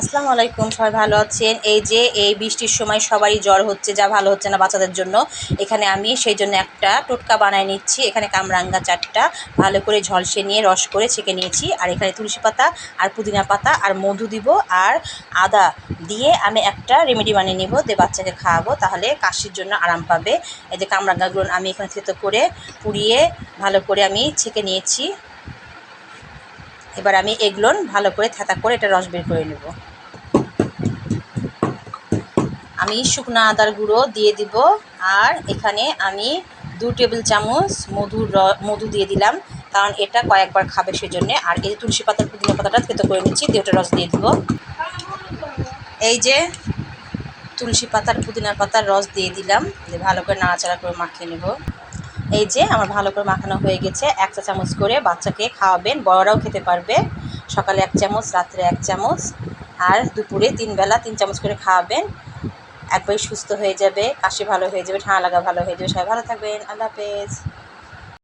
আসসালামু আলাইকুম, সবাই ভালো আছেন? এই যে এই বৃষ্টির সময় সবারই জ্বর হচ্ছে, যা ভালো হচ্ছে না বাচ্চাদের জন্য। এখানে আমি সেই জন্য একটা টোটকা বানায় নিচ্ছি। এখানে কামরাঙ্গা 4টা ভালো করে ঝলসে নিয়ে রস করে ছেঁকে নিয়েছি। আর এখানে তুলসী পাতা আর পুদিনা পাতা আর মধু দিব আর আদা দিয়ে আমি একটা রেমেডি বানিয়ে নেব, দিয়ে বাচ্চাকে খাওয়াবো, তাহলে কাশির জন্য আরাম পাবে। এই যে কামরাঙ্গাগুলো আমি এখানে থেতো করে পুড়িয়ে ভালো করে আমি ছেঁকে নিয়েছি। এবার আমি এগুলো ভালো করে থেঁতা করে এটা রস বের করে নেব। আমি শুকনো আদার গুঁড়ো দিয়ে দিব, আর এখানে আমি 2 টেবিল চামচ মধু দিয়ে দিলাম, কারণ এটা কয়েকবার খাবে সেজন্যে। আর এই তুলসী পাতার পুদিনা পাতাটা থেতো করে নিচ্ছি, দিয়ে ওটা রস দিয়ে দিব। এই যে তুলসী পাতার পুদিনা পাতার রস দিয়ে দিলাম, দিয়ে ভালো করে নাড়াচাড়া করে মাখিয়ে নেব। এই যে আমার ভালো করে মাখানো হয়ে গেছে। 1 চা চামচ করে বাচ্চাকে খাওয়াবেন, বড়রাও খেতে পারবে। সকালে 1 চামচ, রাত্রে 1 চামচ, আর দুপুরে 3 বেলা 3 চামচ করে খাওয়াবেন। একবারে সুস্থ হয়ে যাবে, কাশি ভালো হয়ে যাবে, ঠান্ডা লাগা ভালো হয়ে যাবে। সবাই ভালো থাকবেন। আল্লাহ হাফেজ।